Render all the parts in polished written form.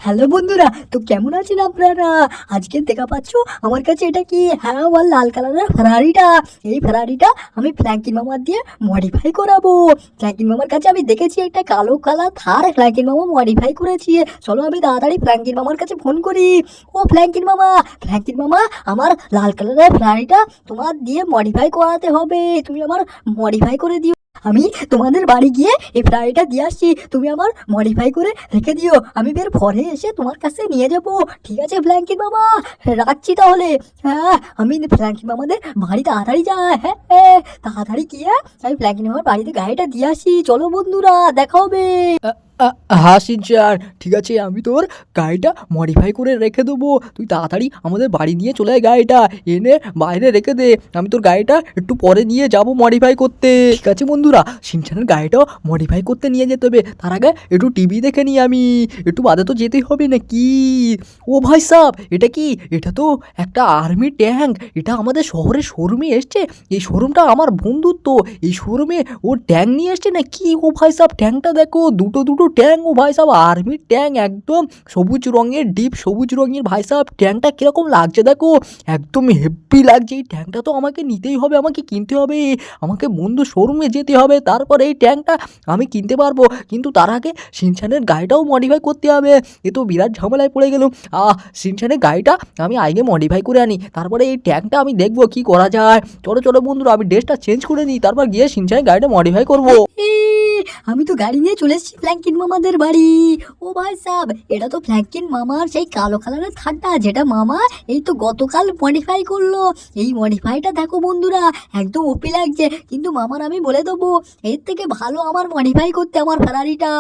Hello বন্ধুরা, তো কেমন আছেন আপনারা? আজকে দেখা পাচ্ছ আমার কাছে এটা কি? হ্যাঁ, আমার লাল কালারের ফেরারিটা। এই ফেরারিটা আমি ফ্র্যাঙ্কিন মামার দিয়ে মডিফাই করাবো। ফ্র্যাঙ্কিন মামার কাছে আমি দেখেছি একটা কালো কালার থার ফ্র্যাঙ্কিন মামা মডিফাই করেছি। চলো আমি তাড়াতাড়ি ফ্র্যাঙ্কিন মামার কাছে ফোন করি। ও ফ্র্যাঙ্কিন মামা, ফ্র্যাঙ্কিন মামা, আমার লাল কালারের ফেরারিটা তোমার দিয়ে মডিফাই করাতে হবে। তুমি আমার মডিফাই করে দিও। আমি তোমাদের বাড়ি গিয়ে এই ফ্রাইটা দিয়ে আসছি, তুমি আমার মডিফাই করে রেখে দিও। আমি বের পরে এসে তোমার কাছে নিয়ে যাব। ঠিক আছে ফ্র্যাঙ্কিন মামা, রাখছি তাহলে। হ্যাঁ, আমি ফ্র্যাঙ্কিন মামাদের বাড়ি তাড়াতাড়ি যাই। হ্যাঁ হ্যাঁ, তাড়াতাড়ি গিয়ে আমি ফ্র্যাঙ্কিন মামার বাড়িতে গাড়িটা দিয়ে আসি। চলো বন্ধুরা, দেখা হবে। হ্যাঁ সিনচান, ঠিক আছে, আমি তোর গাড়িটা মডিফাই করে রেখে দেবো। তুই তাড়াতাড়ি আমাদের বাড়ি নিয়ে চলে আয়, গাড়িটা এনে বাইরে রেখে দে। আমি তোর গাড়িটা একটু পরে নিয়ে যাব মডিফাই করতে। ঠিক আছে বন্ধুরা, সিনচানের গাড়িটাও মডিফাই করতে নিয়ে যেতে হবে। তার আগে একটু টিভি দেখে নিই, আমি একটু বাদে তো যেতেই হবে নাকি। ও ভাই সাহ, এটা কি? এটা তো একটা আর্মি ট্যাঙ্ক। এটা আমাদের শহরের শোরুমে এসছে। এই শোরুমটা আমার বন্ধুর, তো এই শোরুমে ও ট্যাঙ্ক নিয়ে এসছে না কি? ও ভাই সাহ, ট্যাঙ্কটা দেখো, দুটো দুটো ট্যাঙ্ক। ও ভাই সাহ, আর্মির ট্যাঙ্ক, একদম সবুজ রঙের, ডিপ সবুজ রঙের। ভাই সাহ, ট্যাঙ্কটা কীরকম লাগছে দেখো, একদম হেভি লাগছে। এই ট্যাঙ্কটা তো আমাকে নিতেই হবে, আমাকে কিনতে হবে। আমাকে বন্ধু শোরুমে যেতে হবে, তারপরে এই ট্যাঙ্কটা আমি কিনতে পারবো। কিন্তু তার আগে সিনচানের গাড়িটাও মডিফাই করতে হবে। এ তো বিরাট ঝামেলায় পড়ে গেলাম। সিনচানের গাড়িটা আমি আগে মডিফাই করে আনি, তারপরে এই ট্যাঙ্কটা আমি দেখবো কি করা যায়। চলো চলো বন্ধুরা, আমি ড্রেসটা চেঞ্জ করে নিই, তারপর গিয়ে সিনচানের গাড়িটা মডিফাই করবো। এ, আমি তো গাড়ি নিয়ে চলে এসেছি ফ্র্যাঙ্কিন মামাদের বাড়ি। ও ভাই সাব, এটা তো ফ্র্যাঙ্কিন মামার সেই কালো কালারের থারটা, যেটা মামা এই তো গতকাল মডিফাই করলো। এই মডিফাইটা দেখো বন্ধুরা, একদম ওপি লাগছে। কিন্তু মামার আমি বলে দেবো, এর থেকে ভালো আমার মডিফাই করতে আমার ফেরারিটা।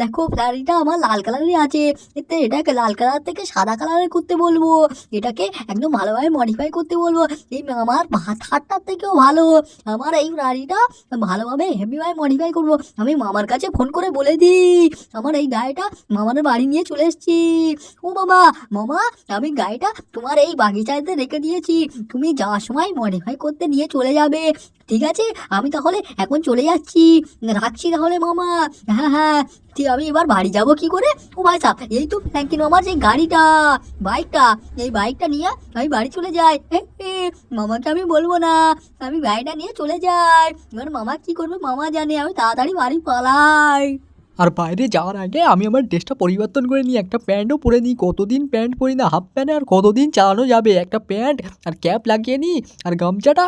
দেখো ফেরারিটা আমার লাল কালারেরই আছে, এতে এটাকে লাল কালার থেকে সাদা কালারের করতে বলবো। এটাকে একদম ভালোভাবে মডিফাই করতে বলবো। এই আমার থারটার থেকেও ভালো আমার এই ফেরারিটা ভালোভাবে হেভিভাবে মডিফাই করবো। আমি মামার কাছে ফোন করে বলে দিই আমার এই গাড়িটা মামার বাড়ি নিয়ে চলে এসেছি। ও মামা, মামা, আমি গাড়িটা তোমার এই বাগিচাতে রেখে দিয়েছি, তুমি যাওয়ার সময় মডিফাই করতে নিয়ে চলে যাবে। ঠিক আছে, আমি তাহলে এখন চলে যাচ্ছি, রাখছি তাহলে মামা। হ্যাঁ হ্যাঁ, ঠিক, আমি এবার বাড়ি যাব কি করে? ও ভাই সাহেব, এই তো ফ্র্যাঙ্কিন মামার যে গাড়িটা, বাইকটা, এই বাইকটা নিয়ে আমি বাড়ি চলে যাই। মামাকে আমি বলবো না, আমি গাড়িটা নিয়ে চলে যাই। এবার মামা কি করবে মামা জানে, আমি তাড়াতাড়ি বাড়ি পালাই। আর বাইরে যাওয়ার আগে আমি আমার ড্রেসটা পরিবর্তন করে নিই, একটা প্যান্টও পরে নিই। কতদিন প্যান্ট পরি না, হাফ প্যান্টে আর কতদিন চালানো যাবে। একটা প্যান্ট আর ক্যাপ লাগিয়ে নিই, আর গামছাটা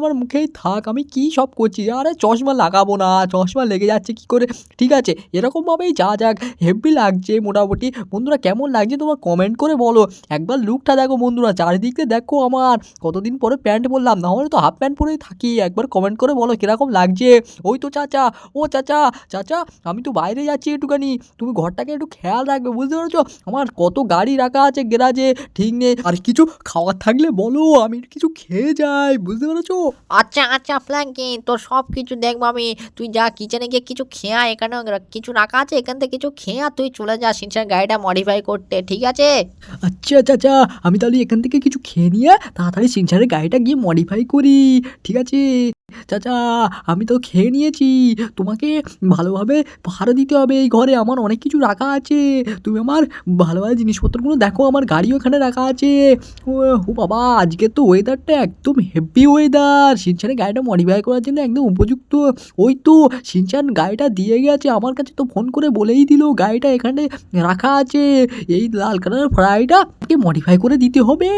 আমার মুখেই থাক। আমি কি সব করছি? আরে চশমা লাগাবো না, চশমা লেগে যাচ্ছে কি করে। ঠিক আছে, এরকমভাবেই যা যাক। হেভি লাগছে মোটামুটি। বন্ধুরা কেমন লাগছে তোমার কমেন্ট করে বলো। একবার লুকটা দেখো বন্ধুরা, চারিদিকে দেখো আমার কতদিন পরে প্যান্ট পরলাম, না হলে তো হাফ প্যান্ট পরেই থাকি। একবার কমেন্ট করে বলো কীরকম লাগছে। ওই তো চাচা, ও চাচা, চাচা, আমি তো বাইরে যাচ্ছি একটুখানি, তুমি ঘরটাকে একটু খেয়াল রাখবে, বুঝতে পেরেছো? আমার কত গাড়ি রাখা আছে গ্যারাজে, ঠিক নেই। আর কিছু খাওয়ার থাকলে বলো, আমি কিছু খেয়ে যাই, বুঝতে পেরেছো? আচ্ছা আচ্ছা ফ্ল্যাঙ্কি, তোর সব কিছু দেখবো আমি। তুই যা কিচেনে গিয়ে কিছু খেয়ে আয়, এখানে কিছু রাখা আছে, এখান থেকে কিছু খেয়ে আর তুই চলে যা সিনচার গাড়িটা মডিফাই করতে, ঠিক আছে? আচ্ছা চাচা, আমি তাহলে এখান থেকে কিছু খেয়ে নিয়ে তাড়াতাড়ি সিনচারের গাড়িটা গিয়ে মডিফাই করি, ঠিক আছে? চাচা, আমি তো খেয়ে নিয়েছি। তোমাকে ভালোভাবে পাহারা দিতে হবে এই ঘরে, আমার অনেক কিছু রাখা আছে। তুমি আমার ভালোভাবে জিনিসপত্রগুলো দেখো, আমার গাড়িও এখানে রাখা আছে। ও ও বাবা, আজকে তো ওয়েদারটা একদম হেভি ওয়েদার, সিনচানের গাড়িটা মডিফাই করার জন্য একদম উপযুক্ত। ওই তো সিনচান গাড়িটা দিয়ে গেছে আমার কাছে, তো ফোন করে বলেই দিল গাড়িটা এখানে রাখা আছে। এই লাল কালারের ফ্রাইটা মডিফাই করে দিতে হবে।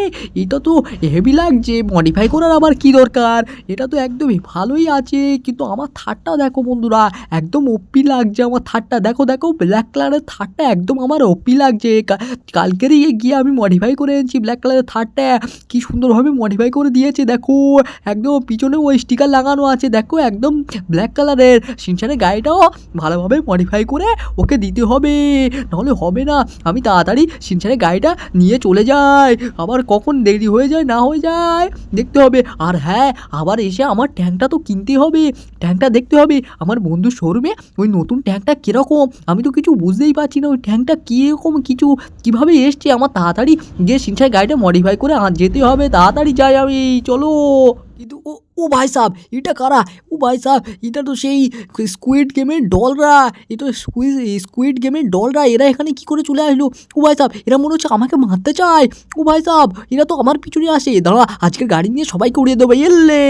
এটা তো হেভি লাগছে, মডিফাই করার আবার কি দরকার? এটা তো একদমই ভালোই আছে। কিন্তু আমার থারটা দেখো বন্ধুরা, একদম ওপি লাগছে আমার থারটা। দেখো দেখো, ব্ল্যাক কালারের থারটা একদম আমার ওপি লাগছে। কালকেরই গিয়ে আমি মডিফাই করে এনেছি ব্ল্যাক কালারের থারটা, কি সুন্দরভাবে মডিফাই করে দিয়েছে দেখো। একদম পিছনে ওই স্টিকার লাগানো আছে দেখো, একদম ব্ল্যাক কালারের। সিনচানের গাড়িটাও ভালোভাবে মডিফাই করে ওকে দিতে হবে, নাহলে হবে না। আমি তাড়াতাড়ি সিনচানের গাড়িটা নিয়ে চলে যাই, আবার কখন দেরি হয়ে যায় না হয়ে যায় দেখতে হবে। আর হ্যাঁ, আবার এসে আমার ট্যাঙ্কটা তো কিনতে হবে, ট্যাঙ্কটা দেখতে হবে আমার বন্ধুর শোরুমে। ওই নতুন ট্যাঙ্কটা কীরকম আমি তো কিছু বুঝতেই পারছি না, ওই ট্যাঙ্কটা কীরকম কিছু কীভাবে এসছে। আমার তাড়াতাড়ি গিয়ে সিনচার গাড়িটা মডিফাই করে যেতে হবে, তাড়াতাড়ি যাই আমি, চলো। কিন্তু ও ও ও ভাই সাহ, এটা কারা? ও ভাই সাহ, এটা তো সেই স্কুইড গেমের ডলরা। এ তো স্কুইড গেমের ডলরা। এরা এখানে কি করে চলে আসলো? ও ভাই সাহ, এরা মনে হচ্ছে আমাকে মারতে চায়। ও ভাই সাহ, এরা তো আমার পিছনে আসে। দাঁড়া, আজকের গাড়ি নিয়ে সবাইকে উড়িয়ে দেবো। এলে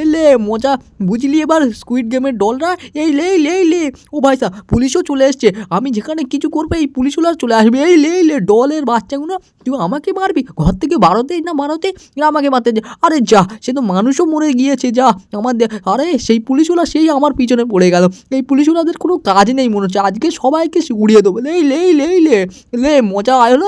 এলে মজা বুঝলি এবার স্কুইড গেমের ডলরা। এই লে। ও ভাই সাহ, পুলিশও চলে এসছে। আমি যেখানে কিছু করবো এই পুলিশগুলো আর চলে আসবে। এই লে ডলের বাচ্চাগুলো, তুই আমাকে মারবি? ঘর থেকে বারোতে আমাকে মারতে যে। আরে যা, সে তো মানুষও মরে গিয়েছে। যা আরে সেই পুলিশগুলো সেই আমার পিছনে পড়ে গেল। এই পুলিশগুলোদের কোনো কাজ নেই মনে হচ্ছে। আজকে সবাইকে উড়িয়ে দেবো। লে মজা হলো।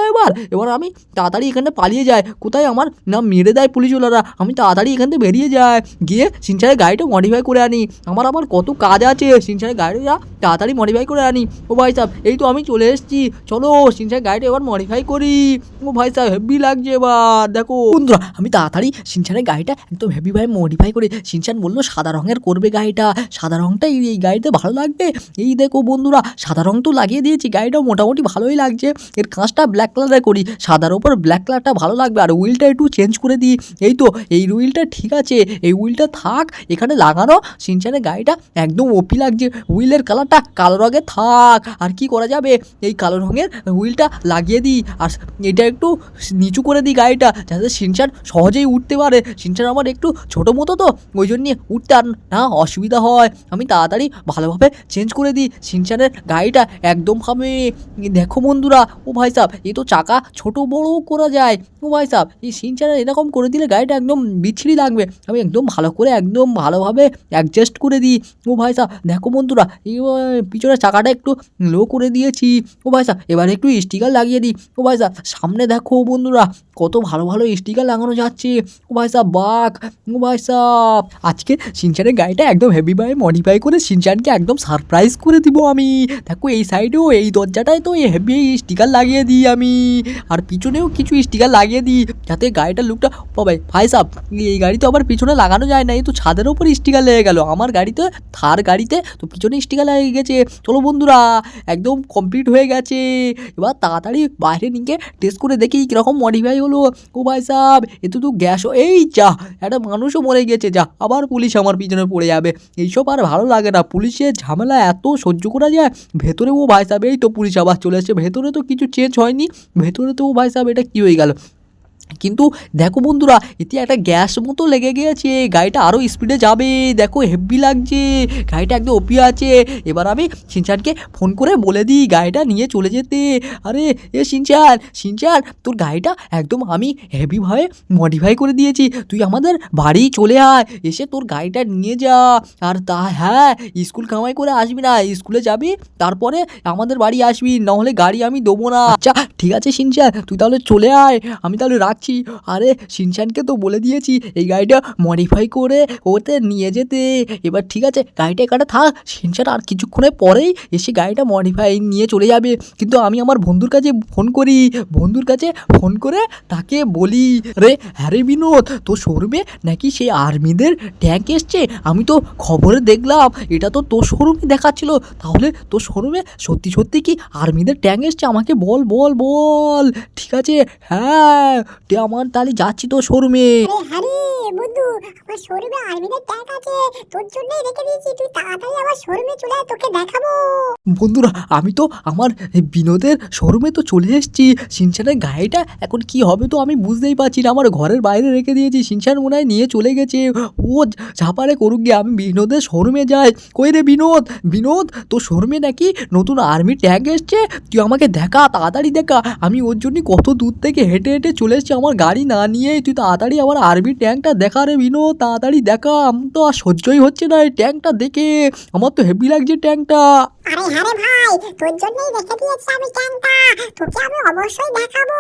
এবার আমি তাড়াতাড়ি এখানে পালিয়ে যায়। কোথায় আমার না মেরে দেয় পুলিশগুলোরা। আমি তাড়াতাড়ি এখান থেকে বেরিয়ে যায়, গিয়ে সিনচানের গাড়িটা মডিফাই করে আনি। আমার কত কাজ আছে। সিনচানের গাড়িটা তাড়াতাড়ি মডিফাই করে আনি। ও ভাই সাহেব, এই তো আমি চলে এসেছি। চলো সিনচানের গাড়িটা এবার মডিফাই করি। ও ভাই সাহেব, হেভি লাগছে এবার। দেখো বন্ধুরা, আমি তাড়াতাড়ি সিনচানের গাড়িটা একদম হেভিভাবে মডিফাই করে, সিনচান বললো সাদা রঙের করবে গাড়িটা। সাদা রঙটা এই গাড়িতে ভালো লাগবে। এই দেখো বন্ধুরা, সাদা রং তো লাগিয়ে দিয়েছি। গাড়িটা মোটামুটি ভালোই লাগছে। এর কাঁচটা ব্ল্যাক কালারে করি, সাদার ওপর ব্ল্যাক কালারটা ভালো লাগবে। আর হুইলটা একটু চেঞ্জ করে দিই। এই তো এই হুইলটা ঠিক আছে, এই হুইলটা থাক এখানে লাগানো। সিনচানের গাড়িটা একদম ওপি লাগছে। হুইলের কালারটা কালো রঙের থাক। আর কি করা যাবে, এই কালো রঙের হুইলটা লাগিয়ে দিই। আর এটা একটু নিচু করে দিই গাড়িটা, যাতে সিনচান সহজেই উঠতে পারে। সিনচান আমার একটু ছোটো মতো তো, ওই জন্য উঠতে আর না অসুবিধা হয়। আমি তাড়াতাড়ি ভালোভাবে চেঞ্জ করে দিই সিনচানের গাড়িটা একদম ভাবে। দেখো বন্ধুরা, ও ভাই সাহেব, এই তো চাকা ছোট বড়ও করা যায়। ও ভাই সাহেব, এই সিনচানের এরকম করে দিলে গাড়িটা একদম বিচ্ছিরি লাগবে। আমি একদম ভালো করে একদম ভালোভাবে অ্যাডজাস্ট করে দিই। ও ভাই সাহেব, দেখো বন্ধুরা, এই পিছনের চাকাটা একটু লো করে দিয়েছি। ও ভাই সাহেব, এবার একটু স্টিকার লাগিয়ে দিই। ও ভাই সাহেব, সামনে দেখো বন্ধুরা, কত ভালো ভালো স্টিকার লাগানো যাচ্ছে। ও ভাই সাহেব বাঘ। ও ভাই সাহেব, আজকে সিনচানের গাড়িটা একদম হেভিভাবে মডিফাই করে সিনচানকে একদম সারপ্রাইজ করে দিব আমি। দেখো এই সাইডেও এই দরজাটায় তো হেভি স্টিকার লাগিয়ে দিই আমি। আর পিছনেও কিছু স্টিকার লাগিয়ে দিই, যাতে গাড়িটার লুকটা পাবে। ভাই সাহেব, এই গাড়ি তো আবার পিছনে লাগানো যায় না। এই তো ছাদের ওপর স্টিকার লেগে গেল। আমার গাড়িতে থার গাড়িতে তো পিছনে স্টিকার লেগে গেছে। চলো বন্ধুরা, একদম কমপ্লিট হয়ে গেছে। এবার তাড়াতাড়ি বাইরে নিয়ে টেস্ট করে দেখি কীরকম মডিফাই হলো। ও ভাই সাহেব, এত তো গ্যাসও, এই যা, একটা মানুষও মরে গেছে। যা, আবার পুলিশ আমার পিছনে পড়ে যাবে। এইসব আর ভালো লাগে না। পুলিশের ঝামেলা এত সহ্য করা যায়? ভেতরে ও ভাই সাহেব, এই তো পুলিশ আবার চলে এসেছে। ভেতরে তো কিছু চেঞ্জ হয়নি। ভেতরে তো ও ভাই সাহেব, এটা কী হয়ে গেল? কিন্তু দেখো বন্ধুরা, এতে একটা গ্যাস মতো লেগে গিয়েছে। গাড়িটা আরও স্পিডে যাবে। দেখো হেভি লাগছে, গাড়িটা একদম ওপি আছে। এবার আমি সিনচানকে ফোন করে বলে দিই গাড়িটা নিয়ে চলে যেতে। আরে এ সিনচান, তোর গাড়িটা একদম আমি হেভিভাবে মডিফাই করে দিয়েছি। তুই আমাদের বাড়ি চলে আয়, এসে তোর গাড়িটা নিয়ে যা। আর হ্যাঁ, স্কুল কামাই করে আসবি না, স্কুলে যাবি তারপরে আমাদের বাড়ি আসবি, নাহলে গাড়ি আমি দেবো না। আচ্ছা ঠিক আছে সিনচান, তুই তাহলে চলে আয়, আমি তাহলে রাখছি। আরে সিনচানকে তো বলে দিয়েছি এই গাড়িটা মডিফাই করে ওতে নিয়ে যেতে। এবার ঠিক আছে, গাড়িটা এখানে থাক। সিনচান আর কিছুক্ষণের পরেই এসে গাড়িটা মডিফাই নিয়ে চলে যাবে। কিন্তু আমি আমার বন্ধুর কাছে ফোন করে তাকে বলি, হ্যাঁ রে বিনোদ, তোর শোরুমে নাকি সেই আর্মিদের ট্যাঙ্ক এসছে। আমি তো খবরে দেখলাম, এটা তো তোর শোরুমে দেখাচ্ছিল। তাহলে তোর শোরুমে সত্যি কি আর্মিদের ট্যাঙ্ক এসছে? আমাকে বল। ঠিক আছে, হ্যাঁ আমার তাহলে যাচ্ছি তোর শোরুমে। আরে বন্ধু, আমার শোরুমে আর্মিদের ট্যাঙ্ক আছে, তোর জন্যই রেখে দিয়েছি। তুই তাড়াতাড়ি আমার শোরুমে চলে আয়, তোকে দেখাবো। বন্ধুরা, আমি তো আমার বিনোদের শোরুমে তো চলে এসেছি। সিনচানের গাড়িটা এখন কি হবে তো আমি বুঝতেই পারছি না। আমার ঘরের বাইরে রেখে দিয়েছি। সিনচান মনে হয় নিয়ে চলে গেছে। ও ঝাপারে করুক গিয়ে, আমি বিনোদের শোরুমে যাই। কই রে বিনোদ, তোর শোরুমে নাকি নতুন আর্মি ট্যাঙ্ক এসছে। তুই আমাকে দেখা, তাড়াতাড়ি দেখা। আমি ওর জন্য কত দূর থেকে হেঁটে চলে এসেছি আমার গাড়ি না নিয়ে। তুই তাড়াতাড়ি আমার আর্মি ট্যাঙ্কটা দেখা রে বিনোদ, তাড়াতাড়ি দেখা। আমার তো আর সহ্যই হচ্ছে না এই ট্যাঙ্কটা দেখে। আমার তো হেভি লাগছে ট্যাঙ্কটা। আরে হ্যাঁ রে ভাই, তোর জন্যই রেখে দিয়েছি আমি ট্যাঙ্কটা। তোকে আমি অবশ্যই দেখাবো,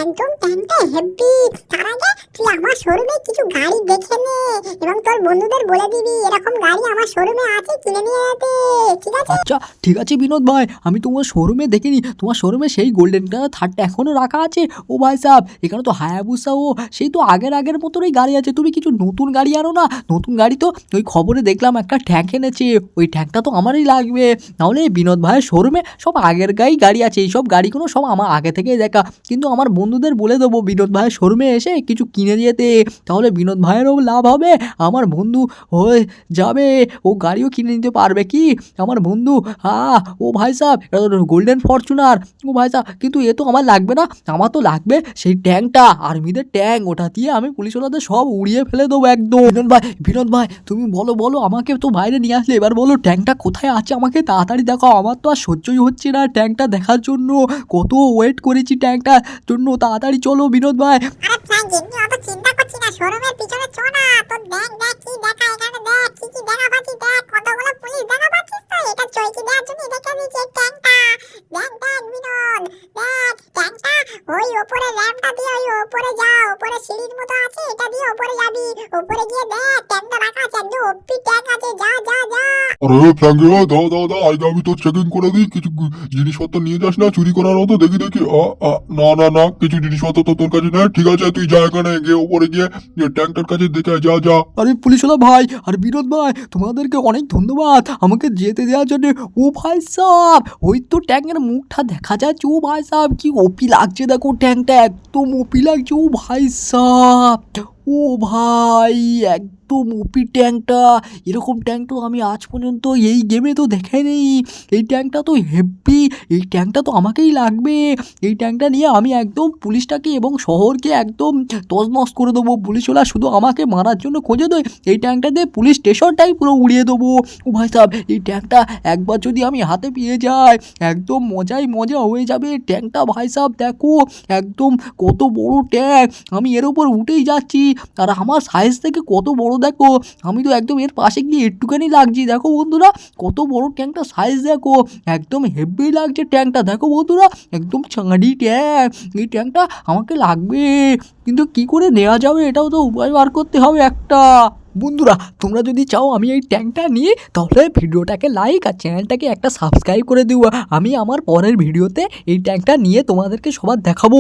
একদম ট্যাঙ্কটা হেভি। তার আগে তুই আমার শোরুমে কিছু গাড়ি দেখে নে, এবং তোর বন্ধুদের বলে দিবি এরকম গাড়ি আমার শোরুমে আছে, কিনে নিয়ে যেতে। ঠিক আছে? আচ্ছা ঠিক আছে বিনোদ ভাই, আমি তোমার শোরুমে দেখিনি। তোমার শোরুমে সেই গোল্ডেন কালার থারটা এখনও রাখা আছে? ও ভাই সাহেব, এখানে তো হায়াবুসাও সেই তো আগের মতনই গাড়ি আছে, তুমি কিছু নতুন গাড়ি আনো না। নতুন গাড়ি তো ওই খবরে দেখলাম একটা ট্যাঙ্ক এনেছে, ওই ট্যাঙ্কটা তো আমারই লাগবে। নাহলে এই বিনোদ ভাইয়ের শোরুমে সব আগের গাড়ি আছে, এইসব গাড়িগুলো সব আমার আগে থেকেই দেখা। কিন্তু আমার বন্ধুদের বলে দেবো বিনোদ ভাইয়ের শোরুমে এসে কিছু কিনে যেতে, তাহলে বিনোদ ভাইয়েরও লাভ হবে, আমার বন্ধু হয়ে যাবে, ও গাড়িও কিনে নিতে পারবে। কি আমার বন্ধু, ও ভাই সাহেব এটা তো গোল্ডেন ফরচুনার, ও ভাই সাহেব কিন্তু এ তো আমার লাগবে না, আমার তো লাগবে সেই ট্যাঙ্কটা, আর্মিদের ট্যাঙ্ক, ওটা দিয়ে আমি পুলিশওয়ালাদের সব উড়িয়ে ফেলে দেবো একদম। বিনোদ ভাই তুমি বলো আমাকে তো বাইরে নিয়ে আসলে, এবার বলো ট্যাঙ্কটা কোথায় আছে, আমাকে তাড়াতাড়ি দেখাও, আমার তো আর সহ্যই হচ্ছে না ট্যাঙ্কটা দেখার জন্য, কত ওয়েট করেছি ট্যাঙ্কটার জন্য, তাড়াতাড়ি চলো বিনোদ ভাই। আরে ফ্র্যাঙ্কি তুই অত চিন্তা করছিস না, শোরুমের পিছনে চ না, তোর দেখ কি দেখা এখানে, দেখ কি দেখা পাচ্ছিস, দেখ কতগুলো পুলিশ দেখা পাচ্ছিস, তো এটা চৌকি দেওয়ার জন্য দেখে দিয়েছি এই ট্যাঙ্কটা। দেখ বিনোদ, দেখ ট্যাঙ্কটা ওই ওপরে র্যাম্পটা দিয়ে ওই ওপরে যা, ওপরে সিঁড়ির মতো আছে, এটা দিয়ে ওপরে যাবি, ওপরে গিয়ে দেখ ট্যাঙ্কটা রাখা আছে, একদম ওপি ট্যাঙ্ক আছে, যা। আরে ফ্র্যাঙ্কি দাও আগে আমি তো চেকিং করে দিই, কিছু জিনিসপত্র নিয়ে যাস না চুরি করার মতো। দেখি না কিছু জিনিসপত্র তো তোর কাছে নেই, ঠিক আছে তুই যা, এখানে গিয়ে উপরে গিয়ে ট্যাঙ্কটার কাছে দেখে যা। আরে পুলিশওয়ালা ভাই আর বিনোদ ভাই তোমাদেরকে অনেক ধন্যবাদ আমাকে যেতে দেওয়ার জন্য। ও ভাই সাহেব ওই তো ট্যাঙ্কের মুখটা দেখা যাচ্ছে, ও ভাই সাহেব কি ওপি লাগছে, দেখো ট্যাঙ্কটা একদম ওপি লাগছে, ও ভাই সাহেব, ও ভাই একদম ওপি ট্যাঙ্কটা, এরকম ট্যাঙ্ক তো আমি আজ পর্যন্ত এই গেমে তো দেখাইনি। এই ট্যাঙ্কটা তো হেভি, এই ট্যাঙ্কটা তো আমাকেই লাগবে। এই ট্যাঙ্কটা নিয়ে আমি একদম পুলিশটাকে এবং শহরকে একদম তছনছ করে দেবো, পুলিশওয়ালা শুধু আমাকে মারার জন্য খোঁজে দেয়, এই ট্যাঙ্কটা দিয়ে পুলিশ স্টেশনটাই পুরো উড়িয়ে দেবো। ও ভাই সাহেব এই ট্যাঙ্কটা একবার যদি আমি হাতে পেয়ে যাই একদম মজা হয়ে যাবে। ট্যাঙ্কটা ভাই সাহেব দেখো একদম কত বড় ট্যাঙ্ক, আমি এর উপর উঠেই যাচ্ছি, আর আমার সাইজ থেকে কত বড় দেখো, আমি তো একদম এর পাশে গিয়ে একটুখানি লাগছি। দেখো বন্ধুরা কত বড় ট্যাঙ্কটা সাইজ দেখো, একদম হেভি লাগছে ট্যাঙ্কটা, দেখো বন্ধুরা একদম চাঁড়ি ট্যাঙ্ক। এই ট্যাঙ্কটা আমাকে লাগবে, কিন্তু কি করে নেওয়া যাবে এটাও তো উপায় বার করতে হবে একটা। বন্ধুরা তোমরা যদি চাও আমি এই ট্যাঙ্কটা নিই, তাহলে ভিডিওটাকে লাইক আর চ্যানেলটাকে একটা সাবস্ক্রাইব করে দিও, আমি আমার পরের ভিডিওতে এই ট্যাঙ্কটা নিয়ে তোমাদেরকে সবার দেখাবো।